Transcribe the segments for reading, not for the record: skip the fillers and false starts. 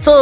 So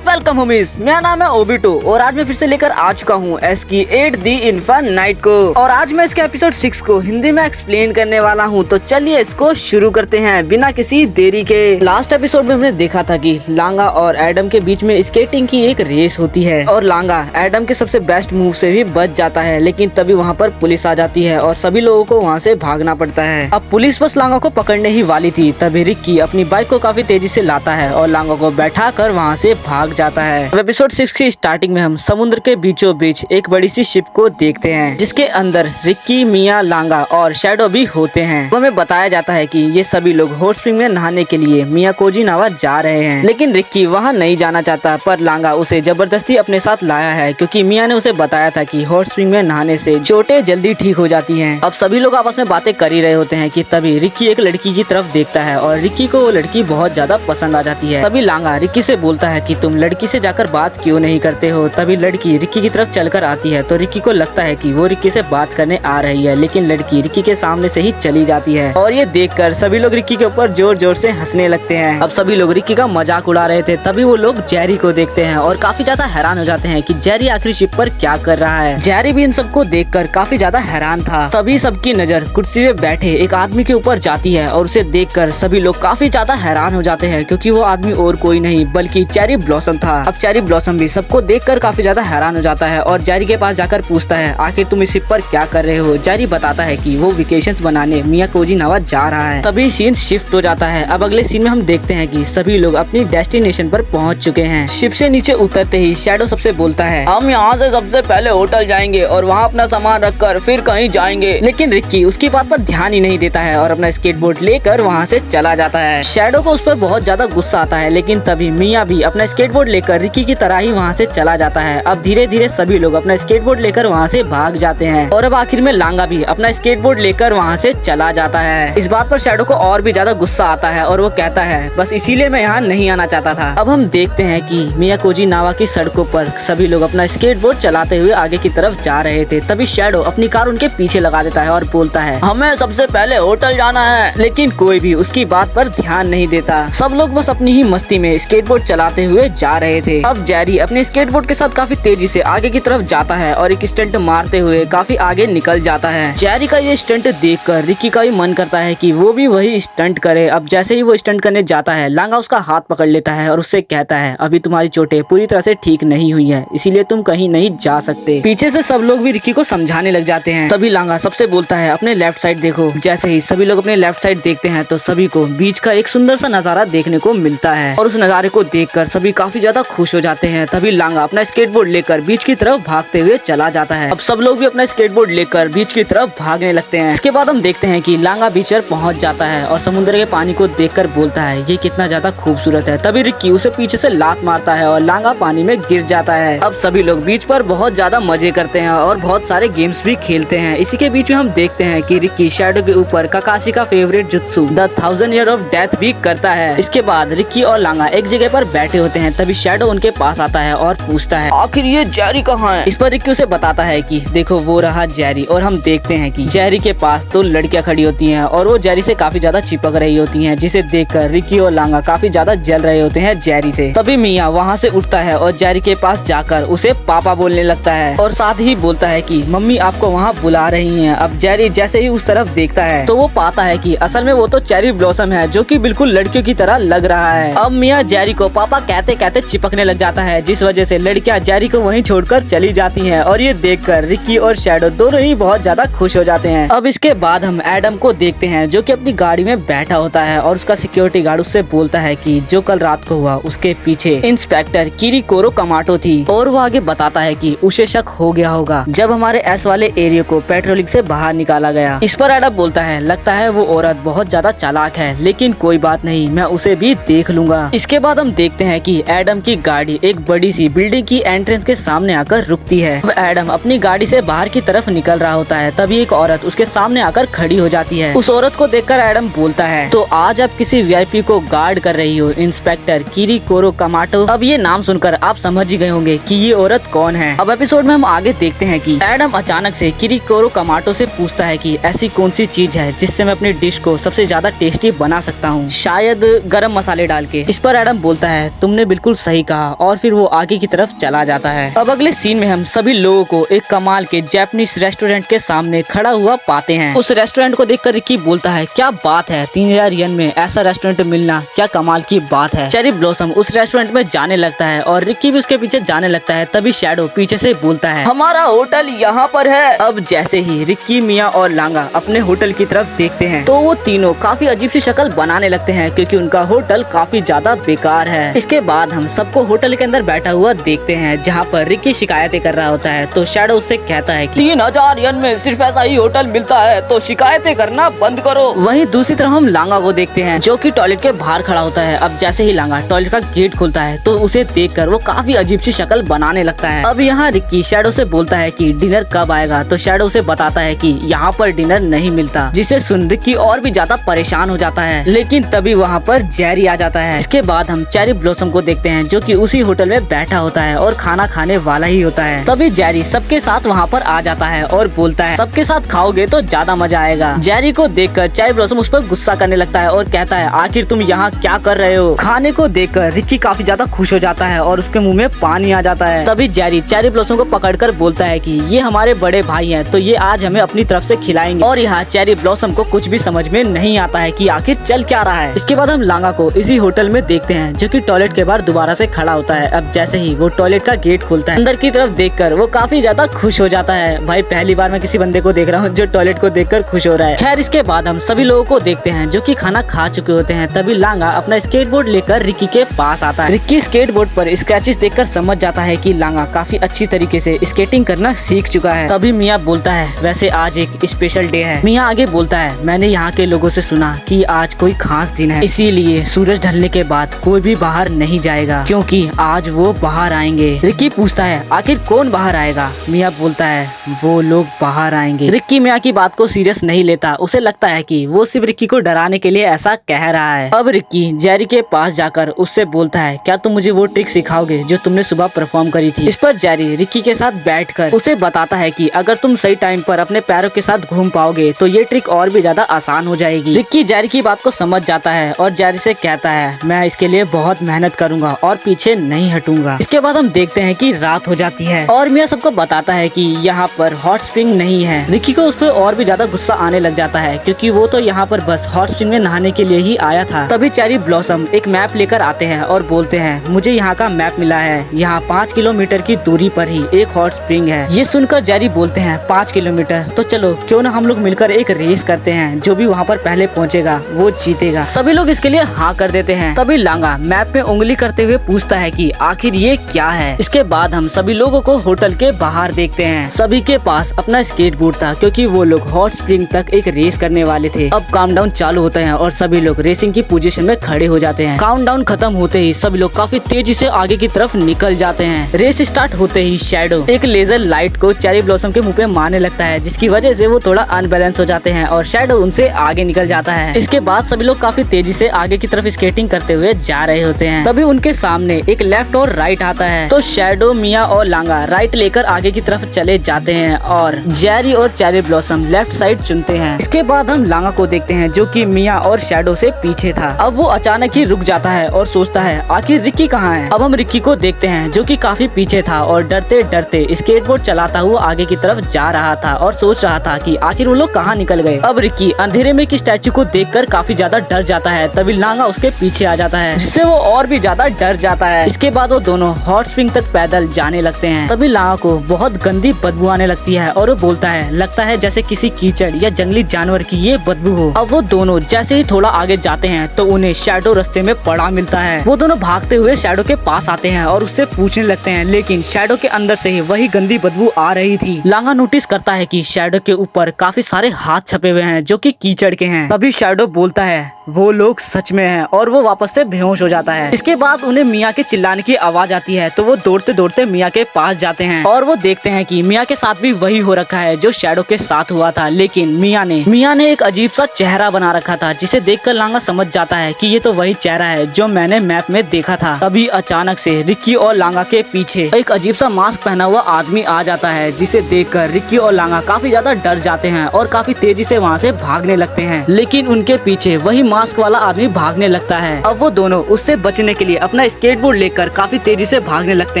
welcome homies, मेरा नाम है ओबिटो और आज मैं फिर से लेकर आ चुका हूँ SK8 दी इन्फिनिट को। और आज मैं इसके एपिसोड 6 को हिंदी में एक्सप्लेन करने वाला हूँ। तो चलिए इसको शुरू करते हैं बिना किसी देरी के। लास्ट एपिसोड में हमने देखा था कि लांगा और एडम के बीच में स्केटिंग की एक रेस होती है और लांगा एडम के सबसे बेस्ट मूव से भी बच जाता है, लेकिन तभी वहाँ पर पुलिस आ जाती है और सभी लोगों को वहाँ से भागना पड़ता है। अब पुलिस बस लांगा को पकड़ने ही वाली थी, तभी रिक्की अपनी बाइक को काफी तेजी से लाता है और लांगा को बैठा कर वहाँ से भाग जाता है। अब एपिसोड 6 की स्टार्टिंग में हम समुद्र के बीचों बीच एक बड़ी सी शिप को देखते हैं, जिसके अंदर रिक्की, मिया, लांगा और शैडो भी होते हैं। तो हमें बताया जाता है कि ये सभी लोग हॉट स्प्रिंग में नहाने के लिए मियाकोजी नावा जा रहे हैं, लेकिन रिक्की वहाँ नहीं जाना चाहता, पर लांगा उसे जबरदस्ती अपने साथ लाया है क्योंकि मिया ने उसे बताया था कि हॉट स्प्रिंग में नहाने से चोटें जल्दी ठीक हो जाती हैं। अब सभी लोग आपस में बातें कर ही रहे होते हैं कि तभी रिक्की एक लड़की की तरफ देखता है और रिक्की को वो लड़की बहुत ज्यादा पसंद आ जाती है। तभी लांगा रिक्की से बोलता है कि तुम लड़की से जाकर बात क्यों नहीं करते हो। तभी लड़की रिक्की की तरफ चलकर आती है तो रिक्की को लगता है कि वो रिक्की से बात करने आ रही है, लेकिन लड़की रिक्की के सामने से ही चली जाती है। और ये देखकर सभी लोग रिक्की के ऊपर जोर जोर से हंसने लगते हैं। अब सभी लोग रिक्की का मजाक उड़ा रहे थे, तभी वो लोग जेरी को देखते हैं और काफी ज्यादा हैरान हो जाते हैं कि जेरी आखिरी शिप पर क्या कर रहा है। जेरी भी इन सबको देखकर काफी ज्यादा हैरान था। तभी सबकी नजर कुर्सी पे बैठे एक आदमी के ऊपर जाती है और उसे देखकर सभी लोग काफी ज्यादा हैरान हो जाते हैं, क्योंकि वो आदमी और कोई नहीं बल्कि चेरी ब्लॉसम था। अब चेरी ब्लॉसम भी सबको देखकर काफी ज्यादा हैरान हो जाता है और जेरी के पास जाकर पूछता है, आखिर तुम इस शिप पर क्या कर रहे हो। जेरी बताता है कि वो वेकेशंस बनाने मियाकोजी नावा जा रहा है। तभी सीन शिफ्ट हो जाता है। अब अगले सीन में हम देखते हैं कि सभी लोग अपनी डेस्टिनेशन पर पहुंच चुके हैं। शिप से नीचे उतरते ही शैडो सबसे बोलता है, हम यहाँ से सबसे पहले होटल जाएंगे और वहाँ अपना सामान रखकर फिर कहीं जाएंगे। लेकिन रिक्की उसकी बात पर ध्यान ही नहीं देता है और अपना स्केटबोर्ड लेकर वहाँ से चला जाता है। शैडो को उस पर बहुत ज्यादा गुस्सा आता है, लेकिन तभी मिया भी अपना स्केटबोर्ड लेकर रिक्की की तरह ही वहाँ से चला जाता है। अब धीरे धीरे सभी लोग अपना स्केटबोर्ड लेकर वहाँ से भाग जाते हैं और अब आखिर में लांगा भी अपना स्केटबोर्ड लेकर वहाँ से चला जाता है। इस बात पर शैडो को और भी ज्यादा गुस्सा आता है और वो कहता है, बस इसीलिए मैं यहाँ नहीं आना चाहता था। अब हम देखते हैं कि मियाकोजी नावा की सड़कों पर सभी लोग अपना स्केटबोर्ड चलाते हुए आगे की तरफ जा रहे थे। तभी शैडो अपनी कार उनके पीछे लगा देता है और बोलता है, हमें सबसे पहले होटल जाना है। लेकिन कोई भी उसकी बात पर ध्यान नहीं देता। सब लोग बस अपनी ही मस्ती में स्केटबोर्ड चलाते हुए जा रहे थे। अब जेरी अपने स्केटबोर्ड के साथ काफी तेजी से आगे की तरफ जाता है और एक स्टंट मारते हुए काफी आगे निकल जाता है। जेरी का ये स्टंट देखकर रिक्की का भी मन करता है कि वो भी वही स्टंट करे। अब जैसे ही वो स्टंट करने जाता है, लांगा उसका हाथ पकड़ लेता है और उससे कहता है, अभी तुम्हारी चोटें पूरी तरह से ठीक नहीं हुई है, इसीलिए तुम कहीं नहीं जा सकते। पीछे से सब लोग भी रिक्की को समझाने लग जाते हैं। तभी लांगा सबसे बोलता है, अपने लेफ्ट साइड देखो। जैसे ही सभी लोग अपने लेफ्ट साइड देखते हैं तो सभी को बीच का एक सुंदर सा नजारा देखने को मिलता है और उस नजारे को देखकर सभी काफी ज्यादा खुश हो जाते हैं। तभी लांगा अपना स्केटबोर्ड लेकर बीच की तरफ भागते हुए चला जाता है। अब सब लोग भी अपना स्केटबोर्ड लेकर बीच की तरफ भागने लगते हैं। इसके बाद हम देखते हैं कि लांगा बीच पर पहुंच जाता है और समुद्र के पानी को देखकर बोलता है, ये कितना ज्यादा खूबसूरत है। तभी रिक्की उसे पीछे से लात मारता है और लांगा पानी में गिर जाता है। अब सभी लोग बीच पर बहुत ज्यादा मजे करते हैं और बहुत सारे गेम्स भी खेलते हैं। इसी के बीच में हम देखते हैं कि रिक्की शैडो के ऊपर काकाशी का favourite jutsu the 1000 year of death भी करता है। इसके बाद रिक्की और लांगा एक जगह पर बैठे होते हैं। तभी शैडो उनके पास आता है और पूछता है, आखिर ये जेरी कहाँ है। इस पर रिक्की उसे बताता है कि देखो वो रहा जेरी। और हम देखते हैं कि जेरी के पास दो लड़कियां खड़ी होती हैं और वो जेरी से काफी ज्यादा चिपक रही होती हैं, जिसे देखकर रिक्की और लांगा काफी ज्यादा जल रहे होते हैं जेरी से। तभी मिया वहाँ से उठता है और जेरी के पास जाकर उसे पापा बोलने लगता है और साथ ही बोलता है कि मम्मी आपको वहाँ बुला रही हैं। अब जेरी जैसे ही उस तरफ देखता है तो वो पाता है कि असल में वो तो चेरी ब्लॉसम है, जो कि बिल्कुल लड़कियों की तरह लग रहा है। अब मिया जेरी को पापा कहते कहते चिपकने लग जाता है, जिस वजह से लड़कियां जेरी को वहीं छोड़कर चली जाती हैं और ये देखकर रिक्की और शैडो दोनों ही बहुत ज्यादा खुश हो जाते हैं। अब इसके बाद हम एडम को देखते हैं, जो कि अपनी गाड़ी में बैठा होता है और उसका सिक्योरिटी गार्ड उससे बोलता है कि जो कल रात को हुआ उसके पीछे इंस्पेक्टर किरिकोरो कमाटो थी। और वो आगे बताता है कि उसे शक हो गया होगा जब हमारे एस वाले एरिया को पेट्रोलिंग से बाहर निकाला गया। इस पर एडम बोलता है, लगता है वो औरत बहुत ज्यादा चालाक है, लेकिन कोई बात नहीं, मैं उसे भी देख लूंगा। इसके बाद हम देखते हैं कि एडम की की गाड़ी एक बड़ी सी बिल्डिंग की एंट्रेंस के सामने आकर रुकती है। अब एडम अपनी गाड़ी से बाहर की तरफ निकल रहा होता है, तभी एक औरत उसके सामने आकर खड़ी हो जाती है। उस औरत को देखकर एडम बोलता है, तो आज आप किसी वीआईपी को गार्ड कर रही हो, इंस्पेक्टर किरीकोरो कामाटो। अब ये नाम सुनकर आप समझ ही गए होंगे कि ये औरत कौन है। अब एपिसोड में हम आगे देखते हैं कि एडम अचानक से किरीकोरो कामाटो से पूछता है कि ऐसी कौन सी चीज है जिससे मैं अपनी डिश को सबसे ज्यादा टेस्टी बना सकता हूँ, शायद गरम मसाले डाल के। इस पर एडम बोलता है, तुमने बिल्कुल सही कहा, और फिर वो आगे की तरफ चला जाता है। अब अगले सीन में हम सभी लोगों को एक कमाल के जापानीज रेस्टोरेंट के सामने खड़ा हुआ पाते हैं। उस रेस्टोरेंट को देखकर रिकी बोलता है, क्या बात है, 3000 येन में ऐसा रेस्टोरेंट मिलना क्या कमाल की बात है। चेरी ब्लॉसम उस रेस्टोरेंट में जाने लगता है और रिकी भी उसके पीछे जाने लगता है। तभी शैडो पीछे से बोलता है, हमारा होटल यहाँ पर है। अब जैसे ही रिकी, मिया और लांगा अपने होटल की तरफ देखते हैं तो वो तीनों काफी अजीब सी शक्ल बनाने लगते हैं, क्योंकि उनका होटल काफी ज्यादा बेकार है। इसके बाद हम सबको होटल के अंदर बैठा हुआ देखते हैं, जहाँ पर रिकी शिकायतें कर रहा होता है। तो शैडो उससे कहता है कि 3000 येन में सिर्फ ऐसा ही होटल मिलता है, तो शिकायतें करना बंद करो। वहीं दूसरी तरफ हम लांगा को देखते हैं, जो कि टॉयलेट के बाहर खड़ा होता है। अब जैसे ही लांगा टॉयलेट का गेट खोलता है तो उसे देखकर वो काफी अजीब सी शक्ल बनाने लगता है। अब यहाँ रिकी शैडो से बोलता है कि डिनर कब आएगा, तो शैडो उसे बताता है कि यहाँ पर डिनर नहीं मिलता, जिसे सुन रिकी और भी ज्यादा परेशान हो जाता है। लेकिन तभी वहाँ पर जेरी आ जाता है। इसके बाद हम चेरी ब्लॉसम को देखते हैं, जो कि उसी होटल में बैठा होता है और खाना खाने वाला ही होता है। तभी जेरी सबके साथ वहाँ पर आ जाता है और बोलता है, सबके साथ खाओगे तो ज्यादा मजा आएगा। जेरी को देखकर चेरी ब्लॉसम उस पर गुस्सा करने लगता है और कहता है, आखिर तुम यहाँ क्या कर रहे हो। खाने को देखकर रिकी काफी ज्यादा खुश हो जाता है और उसके मुंह में पानी आ जाता है। तभी जेरी चेरी ब्लॉसम को पकड़कर बोलता है कि ये हमारे बड़े भाई हैं, तो ये आज हमें अपनी तरफ से खिलाएंगे। और यहाँ चेरी ब्लॉसम को कुछ भी समझ में नहीं आता है कि आखिर चल क्या रहा है। इसके बाद हम लांगा को इसी होटल में देखते हैं, जो कि टॉयलेट के बाहर दोबारा से खड़ा होता है। अब जैसे ही वो टॉयलेट का गेट खोलता है, अंदर की तरफ देखकर वो काफी ज्यादा खुश हो जाता है। भाई पहली बार मैं किसी बंदे को देख रहा हूँ जो टॉयलेट को देखकर खुश हो रहा है। खैर इसके बाद हम सभी लोगों को देखते हैं जो कि खाना खा चुके होते हैं। तभी लांगा अपना स्केटबोर्ड लेकर रिकी के पास आता है। रिकी स्केटबोर्ड पर स्क्रैचेस देखकर समझ जाता है कि लांगा काफी अच्छी तरीके से स्केटिंग करना सीख चुका है। तभी मिया बोलता है, वैसे आज एक स्पेशल डे है। मिया आगे बोलता है, मैंने यहाँ के लोगों से सुना कि आज कोई खास दिन है, इसीलिए सूरज ढलने के बाद कोई भी बाहर नहीं जाएगा, क्योंकि आज वो बाहर आएंगे। रिकी पूछता है, आखिर कौन बाहर आएगा। मिया बोलता है, वो लोग बाहर आएंगे। रिकी मिया की बात को सीरियस नहीं लेता, उसे लगता है कि वो सिर्फ रिकी को डराने के लिए ऐसा कह रहा है। अब रिकी जेरी के पास जाकर उससे बोलता है, क्या तुम मुझे वो ट्रिक सिखाओगे जो तुमने सुबह परफॉर्म करी थी। इस पर जेरी रिकी के साथ बैठकर उसे बताता है कि अगर तुम सही टाइम पर अपने पैरों के साथ घूम पाओगे तो ये ट्रिक और भी ज्यादा आसान हो जाएगी। रिकी जेरी की बात को समझ जाता है और जेरी से कहता है, मैं इसके लिए बहुत मेहनत करूंगा और पीछे नहीं हटूंगा। इसके बाद हम देखते हैं कि रात हो जाती है और मिया सबको बताता है कि यहाँ पर हॉट स्प्रिंग नहीं है। रिकी को उस पर और भी ज्यादा गुस्सा आने लग जाता है, क्योंकि वो तो यहाँ पर बस हॉट स्प्रिंग में नहाने के लिए ही आया था। तभी चेरी ब्लॉसम एक मैप लेकर आते हैं और बोलते हैं, मुझे यहाँ का मैप मिला है, यहाँ 5 किलोमीटर की दूरी पर ही एक हॉट स्प्रिंग है। ये सुनकर जेरी बोलते हैं, 5 किलोमीटर, तो चलो क्यों ना हम लोग मिलकर एक रेस करते हैं, जो भी वहाँ पर पहले पहुँचेगा वो जीतेगा। सभी लोग इसके लिए हाँ कर देते हैं। तभी लांगा मैप में उंगली करते हुए पूछता है कि आखिर ये क्या है। इसके बाद हम सभी लोगों को होटल के बाहर देखते हैं। सभी के पास अपना स्केटबोर्ड था, क्योंकि वो लोग हॉट स्प्रिंग तक एक रेस करने वाले थे। अब काउंटडाउन चालू होता है और सभी लोग रेसिंग की पोजीशन में खड़े हो जाते हैं। काउंटडाउन खत्म होते ही सभी लोग काफी तेजी से आगे की तरफ निकल जाते हैं। रेस स्टार्ट होते ही शैडो एक लेजर लाइट को चेरी ब्लॉसम के मुंह पे मारने लगता है, जिसकी वजह से वो थोड़ा अनबैलेंस हो जाते हैं और शैडो उनसे आगे निकल जाता है। इसके बाद सभी लोग काफी तेजी से आगे की तरफ स्केटिंग करते हुए जा रहे होते हैं। तभी उनके सामने एक लेफ्ट और राइट आता है, तो शैडो, मिया और लांगा राइट लेकर आगे की तरफ चले जाते हैं और जेरी और चेरी ब्लॉसम लेफ्ट साइड चुनते हैं। इसके बाद हम लांगा को देखते हैं, जो कि मिया और शैडो से पीछे था। अब वो अचानक ही रुक जाता है और सोचता है, आखिर रिकी कहाँ है। अब हम रिकी को देखते हैं, जो कि काफी पीछे था और डरते डरते स्केटबोर्ड चलाता हुआ आगे की तरफ जा रहा था और सोच रहा था कि आखिर वो लोग कहाँ निकल गए। अब रिकी अंधेरे में एक स्टैचू को देखकर काफी ज्यादा डर जाता है। तभी लांगा उसके पीछे आ जाता है, जिससे वो और भी ज्यादा डर जाता है। इसके बाद वो दोनों हॉट स्प्रिंग तक पैदल जाने लगते हैं। तभी लांगा को बहुत गंदी बदबू आने लगती है और वो बोलता है, लगता है जैसे किसी कीचड़ या जंगली जानवर की ये बदबू हो। अब वो दोनों जैसे ही थोड़ा आगे जाते हैं तो उन्हें शैडो रास्ते में पड़ा मिलता है। वो दोनों भागते हुए शैडो के पास आते हैं और उससे पूछने लगते हैं, लेकिन शैडो के अंदर से ही वही गंदी बदबू आ रही थी। लांगा नोटिस करता है कि शैडो के ऊपर काफी सारे हाथ छपे हुए हैं, जो कि कीचड़ के हैं। तभी शैडो बोलता है, वो लोग सच में हैं, और वो वापस से बेहोश हो जाता है। इसके बाद उन्हें मिया मियाँ के चिल्लाने की आवाज आती है तो वो दौड़ते दौड़ते मियाँ के पास जाते हैं और वो देखते हैं कि मियाँ के साथ भी वही हो रखा है जो शैडो के साथ हुआ था। लेकिन मियाँ ने एक अजीब सा चेहरा बना रखा था जिसे देखकर लांगा समझ जाता है कि ये तो वही चेहरा है जो मैंने मैप में देखा था। तभी अचानक से रिक्की और लांगा के पीछे एक अजीब सा मास्क पहना हुआ आदमी आ जाता है जिसे देखकर रिक्की और लांगा काफी ज्यादा डर जाते हैं और काफी तेजी से वहाँ से भागने लगते हैं। लेकिन उनके पीछे वही मास्क वाला आदमी भागने लगता है। अब वो दोनों उससे बचने के लिए अपना स्केटबोर्ड लेकर काफी तेजी से भागने लगते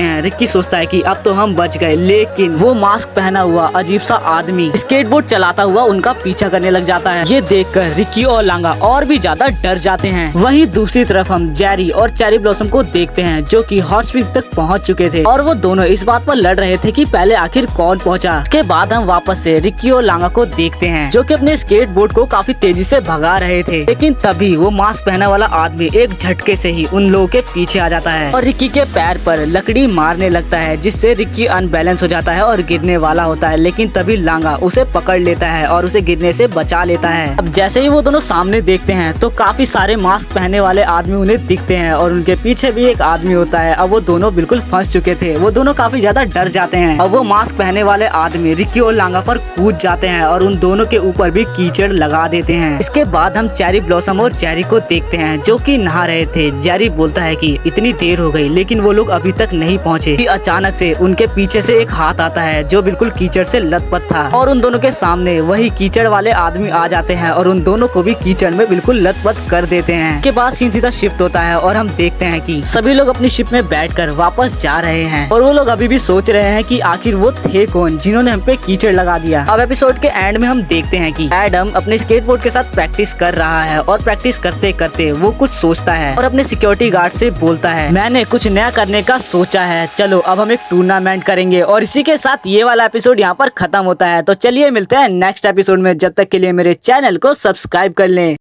हैं। रिक्की सोचता है कि अब तो हम बच गए, लेकिन वो मास्क पहना हुआ अजीब सा आदमी स्केटबोर्ड चलाता हुआ उनका पीछा करने लग जाता है। ये देखकर रिक्की और लांगा और भी ज्यादा डर जाते हैं। वहीं दूसरी तरफ हम जेरी और चेरी ब्लॉसम को देखते हैं जो कि हॉट स्प्रिंग तक पहुंच चुके थे और वो दोनों इस बात पर लड़ रहे थे कि पहले आखिर कौन पहुंचा। इसके बाद हम वापस से रिक्की और लांगा को देखते हैं जो कि अपने स्केटबोर्ड को काफी तेजी से भगा रहे थे। लेकिन तभी वो मास्क पहने वाला आदमी एक झटके से ही उन लोगों के पीछे आ जाता है और रिक्की के पैर पर लकड़ी मारने लगता है जिससे रिक्की अनबैलेंस हो जाता है और गिरने वाला होता है। लेकिन तभी लांगा उसे पकड़ लेता है और उसे गिरने से बचा लेता है। अब जैसे ही वो दोनों सामने देखते हैं तो काफी सारे मास्क पहने वाले आदमी उन्हें दिखते हैं और उनके पीछे भी एक आदमी होता है। अब वो दोनों बिल्कुल फंस चुके थे, वो दोनों काफी ज्यादा डर जाते हैं। अब वो मास्क पहने वाले आदमी रिक्की और लांगा पर कूद जाते हैं और उन दोनों के ऊपर भी कीचड़ लगा देते हैं। इसके बाद हम चेरी ब्लॉसम और जेरी को देखते हैं जो कि नहा रहे थे। जेरी बोलता है कि इतनी देर हो गई लेकिन वो लोग अभी तक नहीं पहुँचे। अचानक से उनके पीछे से एक हाथ आता है जो बिल्कुल कीचड़ से लथपथ था और उन दोनों के सामने वही कीचड़ वाले आदमी आ जाते हैं और उन दोनों को भी कीचड़ में बिल्कुल लथपथ कर देते हैं। के बाद सीन सीधा शिफ्ट होता है और हम देखते हैं कि सभी लोग अपनी शिप में बैठकर वापस जा रहे हैं और वो लोग अभी भी सोच रहे हैं कि आखिर वो थे कौन जिन्होंने हम पे कीचड़ लगा दिया। अब एपिसोड के एंड में हम देखते हैं कि एडम अपने स्केटबोर्ड के साथ प्रैक्टिस कर रहा है और प्रैक्टिस करते करते वो कुछ सोचता है और अपने सिक्योरिटी गार्ड से बोलता है, मैंने कुछ नया करने का सोचा है, चलो अब हम एक टूर्नामेंट करेंगे। और इसी के साथ ये वाला एपिसोड यहाँ पर खत्म होता है। तो चलिए मिलते हैं नेक्स्ट एपिसोड में, जब तक के लिए मेरे चैनल को सब्सक्राइब कर लें।